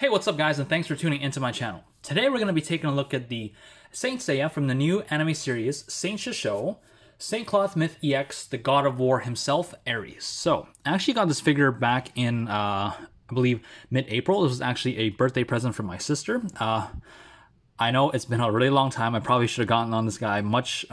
Hey, what's up guys, and thanks for tuning into my channel. Today we're going to be taking a look at the Saint Seiya from the new anime series, Saint Shoko, Saint Cloth Myth EX, the God of War himself, ARES. So, I actually got this figure back in, I believe, mid-April. This was actually a birthday present from my sister. I know it's been a really long time. I probably should have gotten on this guy much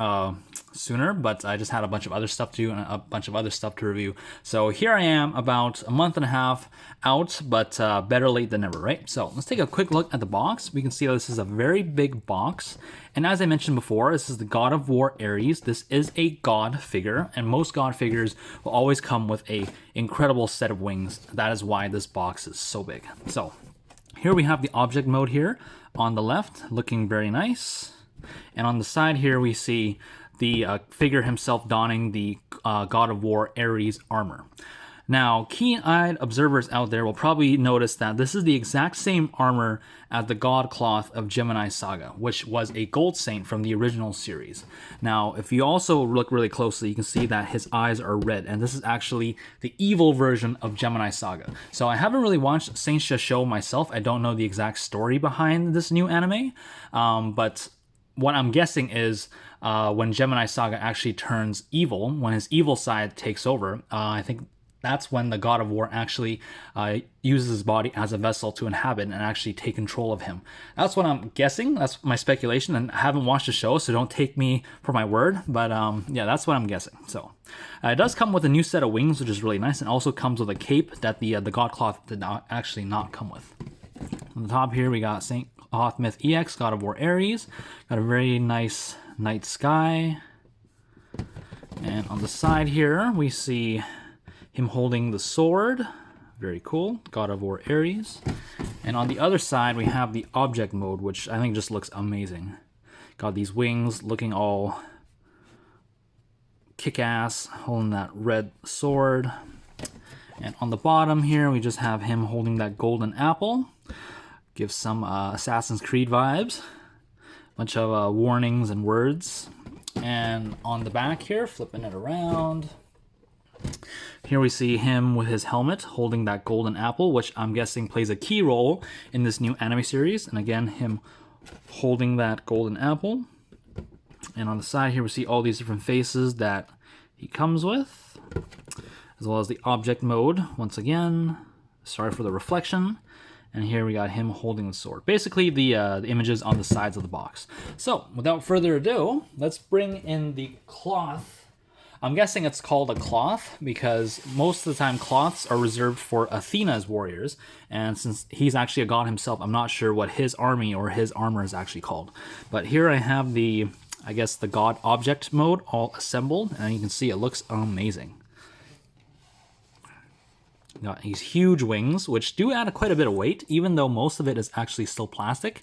sooner, but I just had a bunch of other stuff to do and a bunch of other stuff to review. So here I am, about a month and a half out, but better late than never, right? So let's take a quick look at the box. We can see this is a very big box. And as I mentioned before, this is the God of War ARES. This is a God figure, and most God figures will always come with a incredible set of wings. That is why this box is so big. So here we have the object mode here on the left, looking very nice. And on the side here, we see the figure himself donning the God of War ARES armor. Now, keen-eyed observers out there will probably notice that this is the exact same armor as the God Cloth of Gemini Saga, which was a gold saint from the original series. Now, if you also look really closely, you can see that his eyes are red, and this is actually the evil version of Gemini Saga. So I haven't really watched Saint Shoko myself. I don't know the exact story behind this new anime, but what I'm guessing is when Gemini Saga actually turns evil, when his evil side takes over, I think that's when the God of War actually uses his body as a vessel to inhabit and actually take control of him. That's what I'm guessing. That's my speculation, and I haven't watched the show, so don't take me for my word. But yeah, that's what I'm guessing. So it does come with a new set of wings, which is really nice, and also comes with a cape that the God Cloth did not come with. On the top here, we got Saint Cloth Myth EX, God of War ARES. Got a very nice night sky. And on the side here, we see him holding the sword. Very cool. God of War ARES. And on the other side, we have the object mode, which I think just looks amazing. Got these wings looking all kick-ass, holding that red sword. And on the bottom here, we just have him holding that golden apple. Gives some Assassin's Creed vibes. Bunch of warnings and words. And on the back here, flipping it around, here we see him with his helmet holding that golden apple, which I'm guessing plays a key role in this new anime series. And again, him holding that golden apple. And on the side here, we see all these different faces that he comes with, as well as the object mode. Once again, sorry for the reflection. And here we got him holding the sword. Basically, the images on the sides of the box. So, without further ado, let's bring in the cloth. I'm guessing it's called a cloth because most of the time cloths are reserved for Athena's warriors. And since he's actually a god himself, I'm not sure what his army or his armor is actually called. But here I have the, I guess, the god object mode all assembled. And you can see it looks amazing. Got these huge wings, which do add quite a bit of weight, even though most of it is actually still plastic.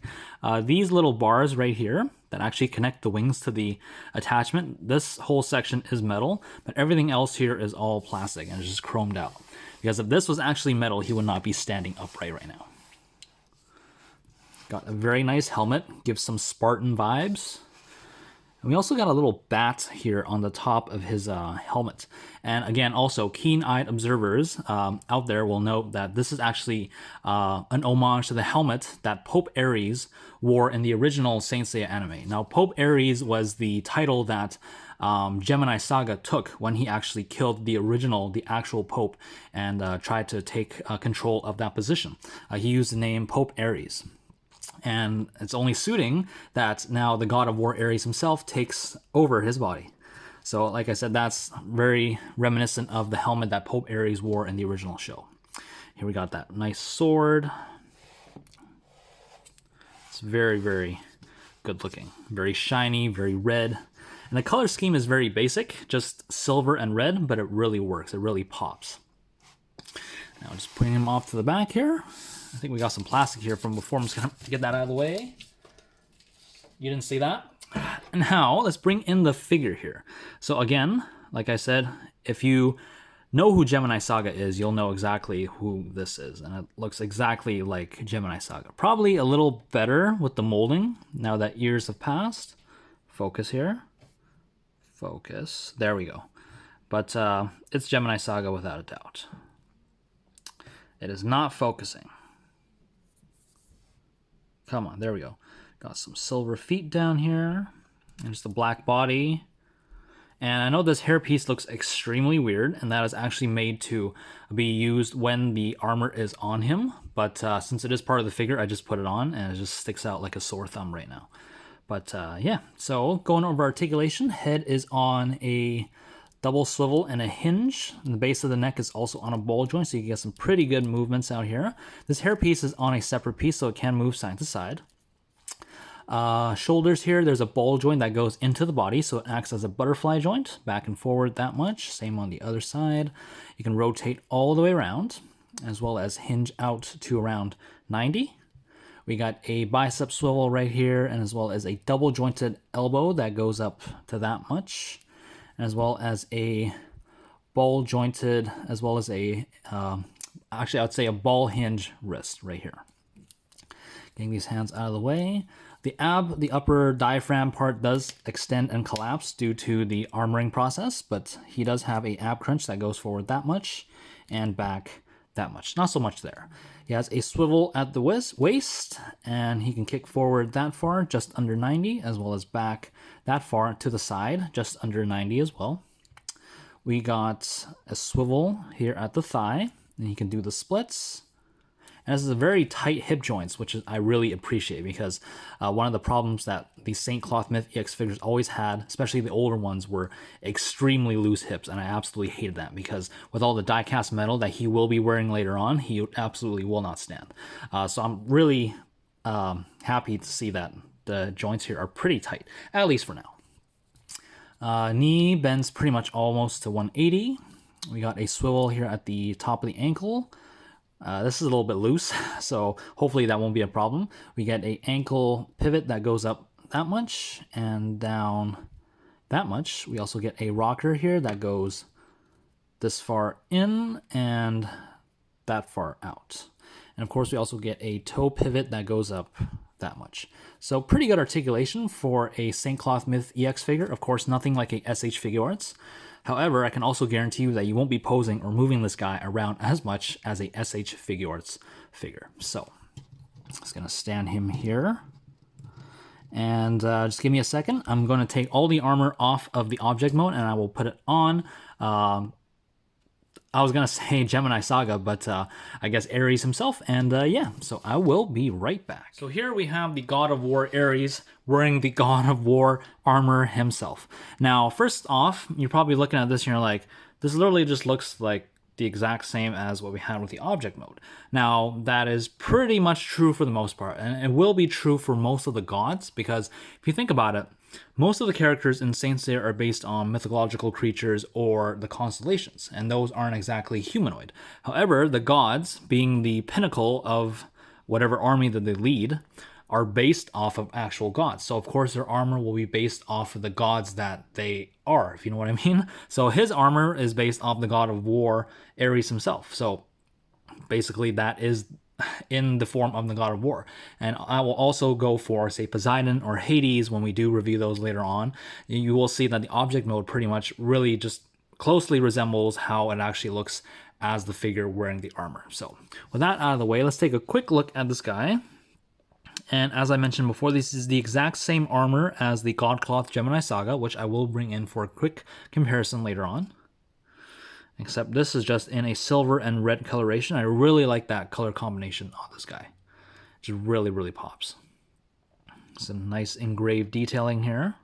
These little bars right here that actually connect the wings to the attachment, this whole section is metal, but everything else here is all plastic and it's just chromed out. Because if this was actually metal, he would not be standing upright right now. Got a very nice helmet, gives some Spartan vibes. And we also got a little bat here on the top of his helmet. And again, also, keen-eyed observers out there will note that this is actually an homage to the helmet that Pope ARES wore in the original Saint Seiya anime. Now, Pope ARES was the title that Gemini Saga took when he actually killed the actual Pope, and tried to take control of that position. He used the name Pope ARES. And it's only suiting that now the God of War ARES himself takes over his body. So, like I said, that's very reminiscent of the helmet that Pope ARES wore in the original show. Here we got that nice sword. It's very, very good looking. Very shiny, very red. And the color scheme is very basic, just silver and red, but it really works. It really pops. Now, just putting him off to the back here. I think we got some plastic here from before. I'm just going to get that out of the way. You didn't see that? And now, let's bring in the figure here. So again, like I said, if you know who Gemini Saga is, you'll know exactly who this is. And it looks exactly like Gemini Saga. Probably a little better with the molding now that years have passed. Focus here. Focus. There we go. But it's Gemini Saga without a doubt. It is not focusing. Come on, there we go. Got some silver feet down here. And just the black body. And I know this hairpiece looks extremely weird, and that is actually made to be used when the armor is on him. But since it is part of the figure, I just put it on, and it just sticks out like a sore thumb right now. But yeah, so going over articulation, head is on a double swivel and a hinge. And the base of the neck is also on a ball joint, so you can get some pretty good movements out here. This hairpiece is on a separate piece, so it can move side to side. Shoulders here, there's a ball joint that goes into the body, so it acts as a butterfly joint, back and forward that much. Same on the other side. You can rotate all the way around, as well as hinge out to around 90. We got a bicep swivel right here, and as well as a double jointed elbow that goes up to that much, as well as a ball jointed, as well as a, actually I would say a ball hinge wrist right here. Getting these hands out of the way. The upper diaphragm part does extend and collapse due to the armoring process, but he does have a ab crunch that goes forward that much and back that much. Not so much there. He has a swivel at the waist, and he can kick forward that far, just under 90, as well as back that far to the side, just under 90 as well. We got a swivel here at the thigh, and he can do the splits. And this is a very tight hip joints, which I really appreciate, because one of the problems that the Saint Cloth Myth EX figures always had, especially the older ones, were extremely loose hips, and I absolutely hated that, because with all the die-cast metal that he will be wearing later on, he absolutely will not stand. So I'm really happy to see that the joints here are pretty tight, at least for now. Knee bends pretty much almost to 180. We got a swivel here at the top of the ankle. This is a little bit loose, so hopefully that won't be a problem. We get a ankle pivot that goes up that much and down that much. We also get a rocker here that goes this far in and that far out. And of course we also get a toe pivot that goes up that much. So pretty good articulation for a Saint Cloth Myth EX figure. Of course, nothing like a SH Figuarts. However, I can also guarantee you that you won't be posing or moving this guy around as much as a SH Figuarts figure. So, just going to stand him here. And just give me a second. I'm going to take all the armor off of the object mode, and I will put it on. I was going to say Gemini Saga, but I guess Ares himself. And yeah, so I will be right back. So here we have the God of War Ares wearing the God of War armor himself. Now, first off, you're probably looking at this and you're like, this literally just looks like the exact same as what we had with the object mode. Now, that is pretty much true for the most part, and it will be true for most of the gods, because if you think about it, most of the characters in Saint Seiya are based on mythological creatures or the constellations, and those aren't exactly humanoid. However, the gods, being the pinnacle of whatever army that they lead, are based off of actual gods. So of course their armor will be based off of the gods that they are, if you know what I mean. So his armor is based off the God of War, Ares himself. So basically that is in the form of the God of War. And I will also go for, say, Poseidon or Hades when we do review those later on. You will see that the object mode pretty much really just closely resembles how it actually looks as the figure wearing the armor. So with that out of the way, let's take a quick look at this guy. And as I mentioned before, this is the exact same armor as the Godcloth Gemini Saga, which I will bring in for a quick comparison later on. Except this is just in a silver and red coloration. I really like that color combination on this guy. It just really, really pops. Some nice engraved detailing here.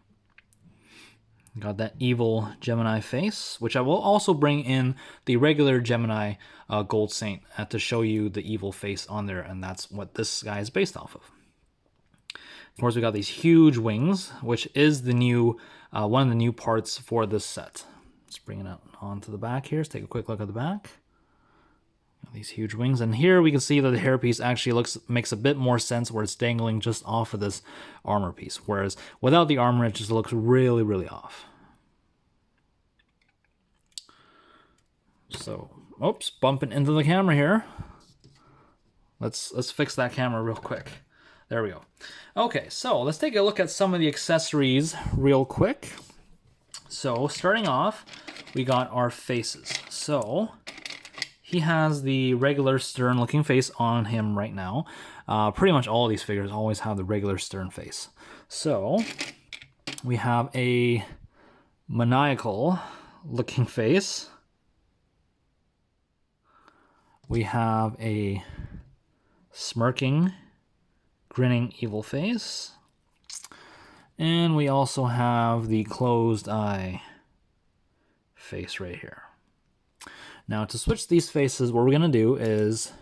Got that evil Gemini face, which I will also bring in the regular Gemini Gold Saint to show you the evil face on there, and that's what this guy is based off of. Of course, we got these huge wings, which is the new one of the new parts for this set. Let's bring it out onto the back here. Let's take a quick look at the back. Got these huge wings, and here we can see that the hairpiece actually makes a bit more sense where it's dangling just off of this armor piece, whereas without the armor, it just looks really, really off. So, oops, bumping into the camera here. Let's fix that camera real quick. There we go. Okay, so let's take a look at some of the accessories real quick. So starting off, we got our faces. So he has the regular stern looking face on him right now. Pretty much all of these figures always have the regular stern face. So we have a maniacal looking face. We have a smirking, grinning evil face. And we also have the closed eye face right here. Now to switch these faces, what we're going to do is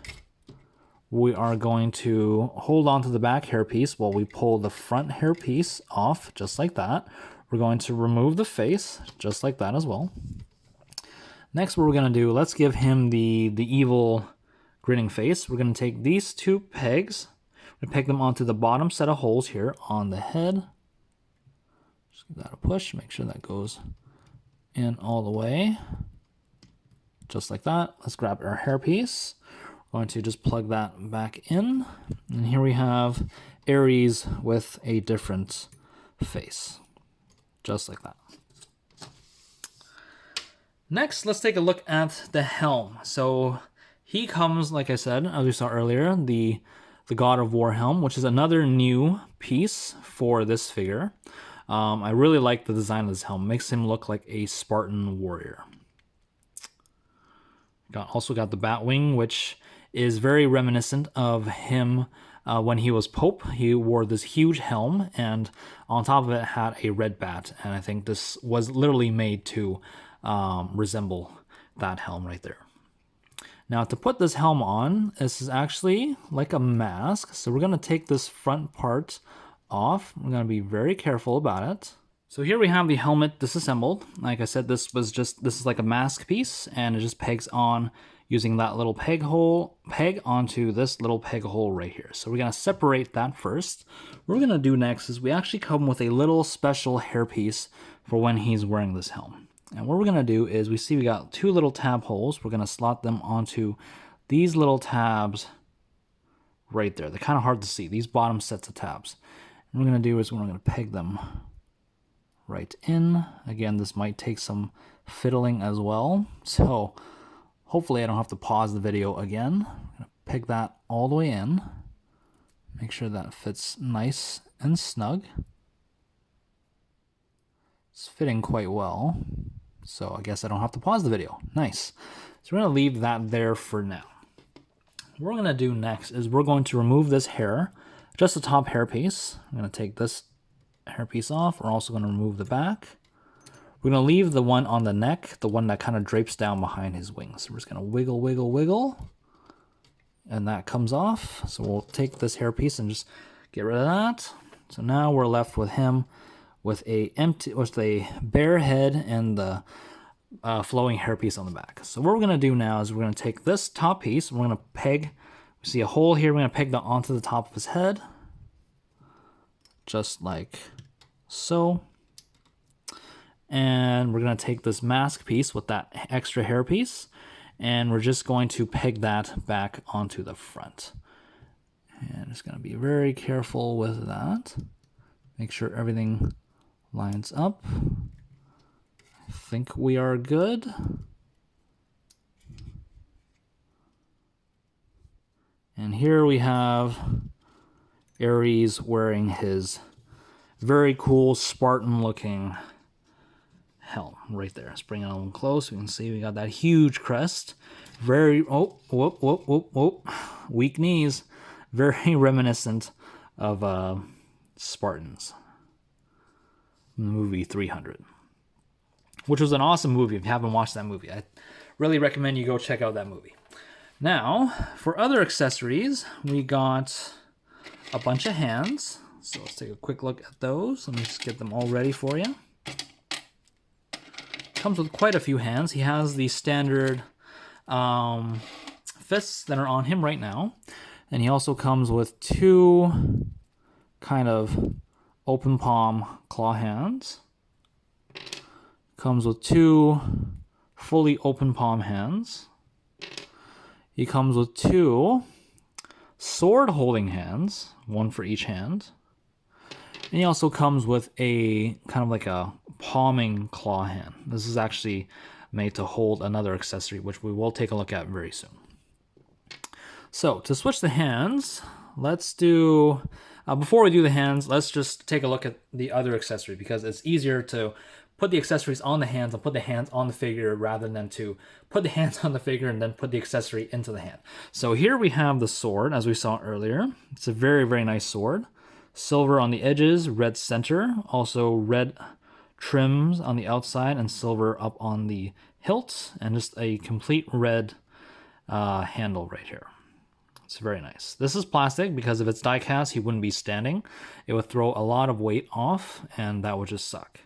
we are going to hold on to the back hairpiece while we pull the front hairpiece off, just like that. We're going to remove the face, just like that as well. Next, what we're going to do, let's give him the evil grinning face. We're going to take these two pegs, we peg them onto the bottom set of holes here on the head. Just give that a push, make sure that goes in all the way. Just like that. Let's grab our hairpiece. We're going to just plug that back in. And here we have ARES with a different face. Just like that. Next, let's take a look at the Helm. So he comes, like I said, as we saw earlier, the God of War Helm, which is another new piece for this figure. I really like the design of this helm. It makes him look like a Spartan warrior. Also got the Batwing, which is very reminiscent of him when he was Pope. He wore this huge helm, and on top of it had a red bat. And I think this was literally made to resemble that helm right there. Now to put this helm on, this is actually like a mask. So we're going to take this front part off. We're going to be very careful about it. So here we have the helmet disassembled. Like I said, this is like a mask piece, and it just pegs on using that little peg onto this little peg hole right here. So we're gonna separate that first. What we're gonna do next is we actually come with a little special hairpiece for when he's wearing this helm. And what we're gonna do is we got two little tab holes. We're gonna slot them onto these little tabs right there. They're kind of hard to see, these bottom sets of tabs. And what we're gonna do is we're gonna peg them right in. Again, this might take some fiddling as well, so hopefully I don't have to pause the video again. I'm gonna peg that all the way in, make sure that fits nice and snug. It's fitting quite well, so I guess I don't have to pause the video. Nice. So we're gonna leave that there for now. What we're gonna do next is we're going to remove this hair, just the top hairpiece. I'm gonna take this hairpiece off. We're also going to remove the back. We're going to leave the one on the neck, the one that kind of drapes down behind his wings. So we're just going to wiggle, wiggle, wiggle, and that comes off. So we'll take this hairpiece and just get rid of that. So now we're left with him with a bare head and the flowing hairpiece on the back. So what we're going to do now is we're going to take this top piece, we're going to peg, we see a hole here, we're going to peg that onto the top of his head. Just like so. And we're going to take this mask piece with that extra hair piece, and we're just going to peg that back onto the front. And just going to be very careful with that. Make sure everything lines up. I think we are good. And here we have ARES wearing his very cool Spartan looking helm right there. Let's bring it on close. We can see we got that huge crest. Very, oh, whoop, whoop, whoop, whoop. Weak knees. Very reminiscent of Spartans. Movie 300. Which was an awesome movie. If you haven't watched that movie, I really recommend you go check out that movie. Now, for other accessories, we got a bunch of hands. So let's take a quick look at those. Let me just get them all ready for you. Comes with quite a few hands. He has the standard fists that are on him right now. And he also comes with two kind of open palm claw hands. Comes with two fully open palm hands. He comes with two sword holding hands, one for each hand. And he also comes with a kind of like a palming claw hand. This is actually made to hold another accessory, which we will take a look at very soon. So to switch the hands, let's do, before we do the hands, let's just take a look at the other accessory, because it's easier to put the accessories on the hands and put the hands on the figure rather than to put the hands on the figure and then put the accessory into the hand. So here we have the sword, as we saw earlier. It's a very, very nice sword. Silver on the edges, red center, also red trims on the outside and silver up on the hilt, and just a complete red handle right here. It's very nice. This is plastic because if it's die cast, he wouldn't be standing. It would throw a lot of weight off, and that would just suck.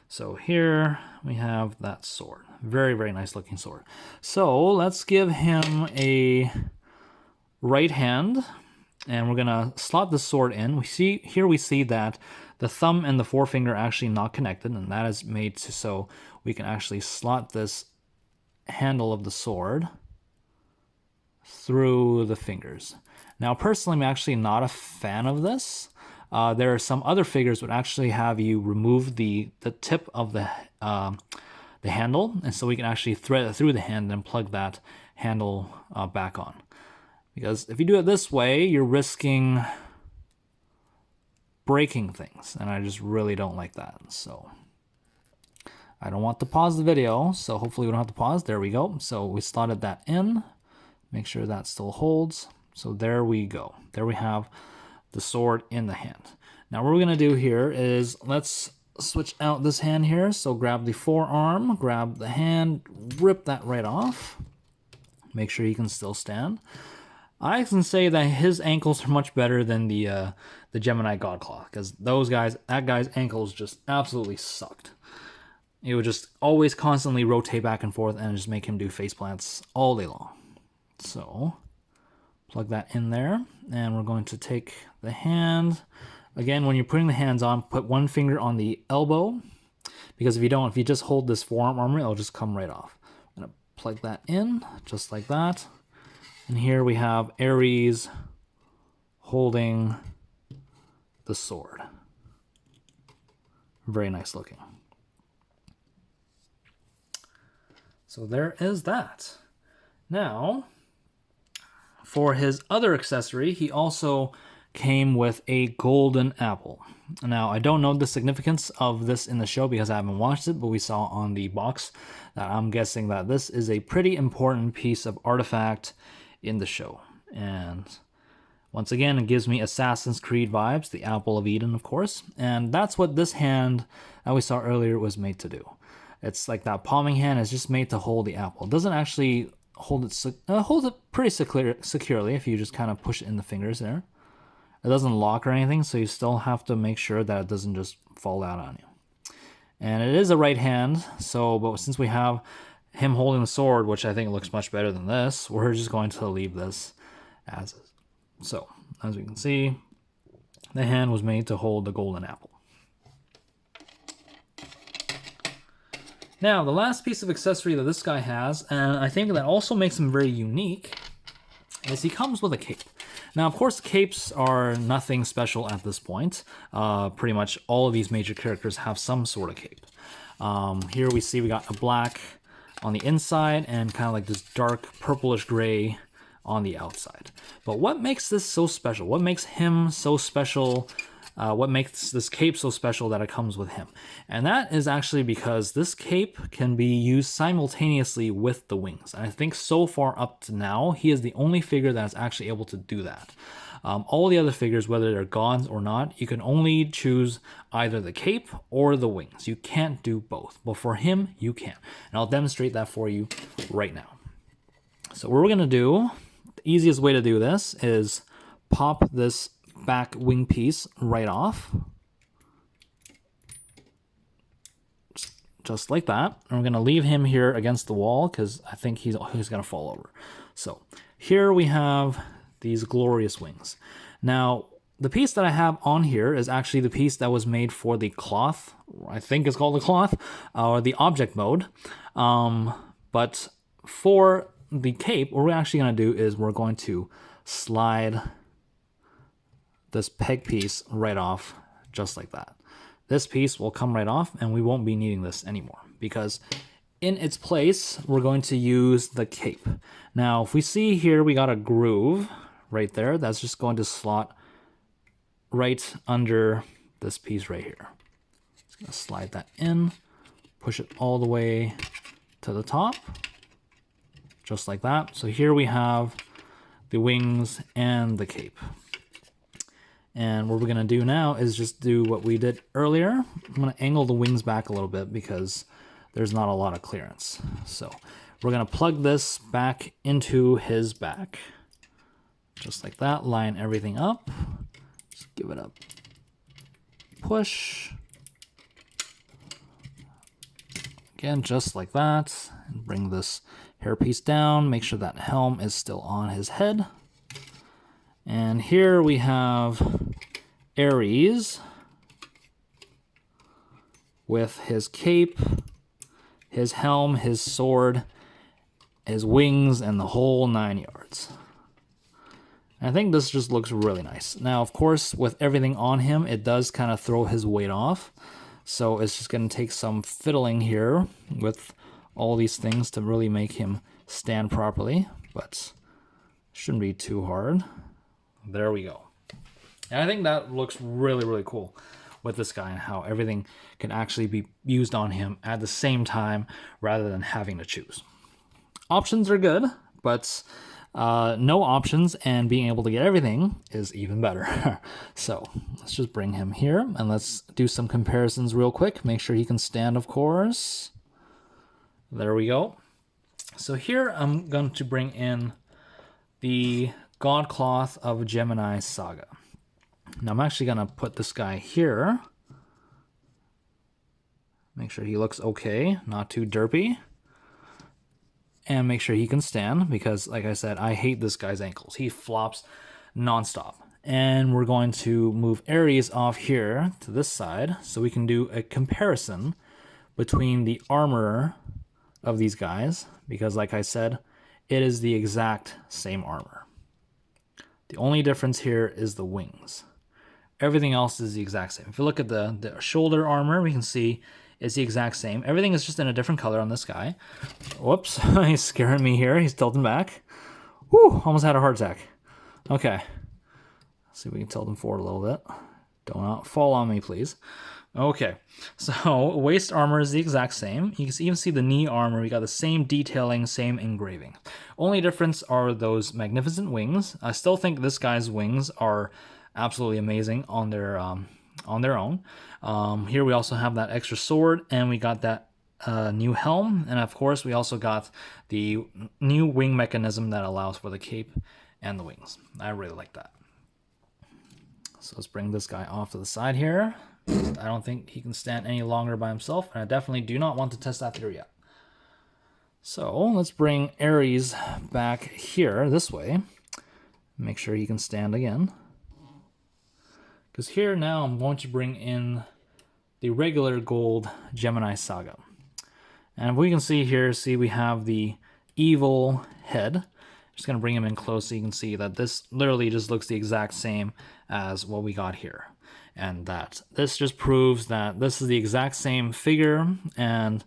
So here we have that sword. Very, very nice looking sword. So let's give him a right hand, and we're gonna slot the sword in. We see that the thumb and the forefinger are actually not connected, and that is made so we can actually slot this handle of the sword through the fingers. Now, personally, I'm actually not a fan of this. There are some other figures would actually have you remove the tip of the handle, and so we can actually thread it through the hand and plug that handle back on. Because if you do it this way, you're risking breaking things, and I just really don't like that. So I don't want to pause the video, so hopefully we don't have to pause. There we go. So we slotted that in. Make sure that still holds. So there we go. There we have the sword in the hand. Now what we're going to do here is let's switch out this hand here. So grab the forearm, grab the hand, rip that right off. Make sure he can still stand. I can say that his ankles are much better than the Gemini Godclaw, because that guy's ankles just absolutely sucked. It would just always constantly rotate back and forth and just make him do face plants all day long. So plug that in there, and we're going to take the hand. Again, when you're putting the hands on, put one finger on the elbow, because if you just hold this forearm armor, it'll just come right off. I'm gonna plug that in just like that. And here we have ARES holding the sword. Very nice looking. So there is that. Now, for his other accessory, he also came with a golden apple. Now, I don't know the significance of this in the show because I haven't watched it, but we saw on the box that I'm guessing that this is a pretty important piece of artifact in the show. And once again, it gives me Assassin's Creed vibes, the Apple of Eden, of course. And that's what this hand that we saw earlier was made to do. It's like that palming hand is just made to hold the apple. It doesn't actually holds it pretty securely if you just kind of push it in the fingers there. It doesn't lock or anything, so you still have to make sure that it doesn't just fall out on you. And it is a right hand, but since we have him holding the sword, which I think looks much better than this, we're just going to leave this as is. So, as we can see, the hand was made to hold the golden apple. Now, the last piece of accessory that this guy has, and I think that also makes him very unique, is he comes with a cape. Now, of course, capes are nothing special at this point. Pretty much all of these major characters have some sort of cape. Here we see we got a black on the inside and kind of like this dark purplish gray on the outside. But what makes this so special? What makes him so special? What makes this cape so special that it comes with him? And that is actually because this cape can be used simultaneously with the wings. And I think so far up to now, he is the only figure that's actually able to do that. All the other figures, whether they're gods or not, you can only choose either the cape or the wings. You can't do both. But for him, you can. And I'll demonstrate that for you right now. So what we're going to do, the easiest way to do this is pop this back wing piece right off. Just like that. And we're going to leave him here against the wall because I think he's going to fall over. So here we have these glorious wings. Now, the piece that I have on here is actually the piece that was made for the cloth. I think it's called the cloth, or the object mode. But for the cape, what we're actually going to do is we're going to slide this peg piece right off, just like that. This piece will come right off, and we won't be needing this anymore, because in its place, we're going to use the cape. Now, if we see here, we got a groove right there. That's just going to slot right under this piece right here. Just gonna slide that in, push it all the way to the top, just like that. So here we have the wings and the cape. And what we're gonna do now is just do what we did earlier. I'm gonna angle the wings back a little bit because there's not a lot of clearance. So we're gonna plug this back into his back. Just like that, line everything up. Just give it a push. Again, just like that. And bring this hairpiece down, make sure that helm is still on his head. And here we have ARES with his cape, his helm, his sword, his wings, and the whole 9 yards. I think this just looks really nice. Now, of course, with everything on him, it does kind of throw his weight off. So it's just going to take some fiddling here with all these things to really make him stand properly, but shouldn't be too hard. There we go. And I think that looks really, really cool with this guy and how everything can actually be used on him at the same time rather than having to choose. Options are good, but no options and being able to get everything is even better. So let's just bring him here and let's do some comparisons real quick. Make sure he can stand, of course. There we go. So here I'm going to bring in the God Cloth of Gemini Saga. Now I'm actually going to put this guy here. Make sure he looks okay, not too derpy. And make sure he can stand because, like I said, I hate this guy's ankles. He flops nonstop. And we're going to move ARES off here to this side so we can do a comparison between the armor of these guys because, like I said, it is the exact same armor. The only difference here is the wings. Everything else is the exact same. If you look at the shoulder armor, we can see it's the exact same. Everything is just in a different color on this guy. Whoops, he's scaring me here. He's tilting back. Whew, almost had a heart attack. Okay, let's see if we can tilt him forward a little bit. Do not fall on me, please. Okay, so waist armor is the exact same. You can even see the knee armor. We got the same detailing, same engraving. Only difference are those magnificent wings. I still think this guy's wings are absolutely amazing on their own. Here we also have that extra sword, and we got that new helm, and of course we also got the new wing mechanism that allows for the cape and the wings. I really like that. So let's bring this guy off to the side here. I don't think he can stand any longer by himself, and I definitely do not want to test that theory yet. So let's bring ARES back here this way. Make sure he can stand again. Because here now I'm going to bring in the regular gold Gemini Saga. And we can see here, we have the evil head. Just going to bring him in close so you can see that this literally just looks the exact same as what we got here. And that this just proves that this is the exact same figure. And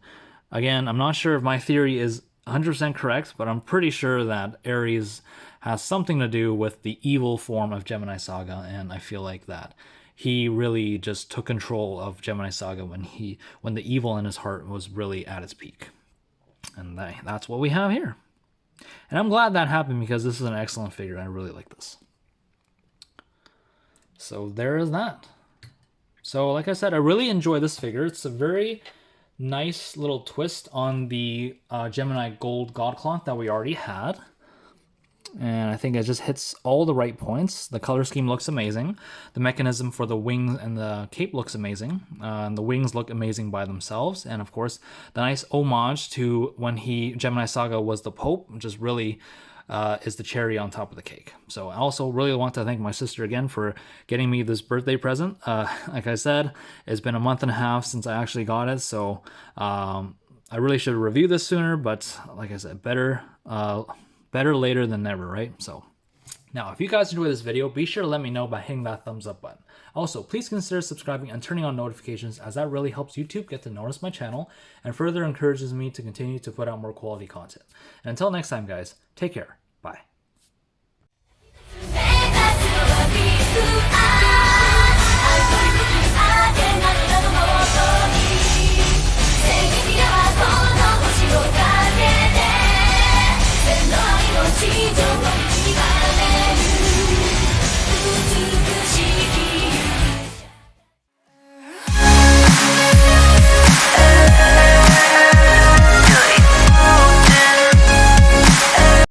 again, I'm not sure if my theory is 100% correct, but I'm pretty sure that ARES has something to do with the evil form of Gemini Saga, and I feel like that he really just took control of Gemini Saga when the evil in his heart was really at its peak. And that's what we have here. And I'm glad that happened because this is an excellent figure. I really like this. So there is that. So like I said, I really enjoy this figure. It's a very nice little twist on the Gemini Gold God Cloth that we already had. And I think it just hits all the right points. The color scheme looks amazing. The mechanism for the wings and the cape looks amazing. And the wings look amazing by themselves. And of course, the nice homage to when Gemini Saga was the Pope, just really is the cherry on top of the cake. So I also really want to thank my sister again for getting me this birthday present. Like I said, it's been a month and a half since I actually got it. So I really should review this sooner, but like I said, better later than never, right? So now, if you guys enjoyed this video, be sure to let me know by hitting that thumbs up button. Also, please consider subscribing and turning on notifications, as that really helps YouTube get to notice my channel and further encourages me to continue to put out more quality content. And until next time, guys, take care. Bye.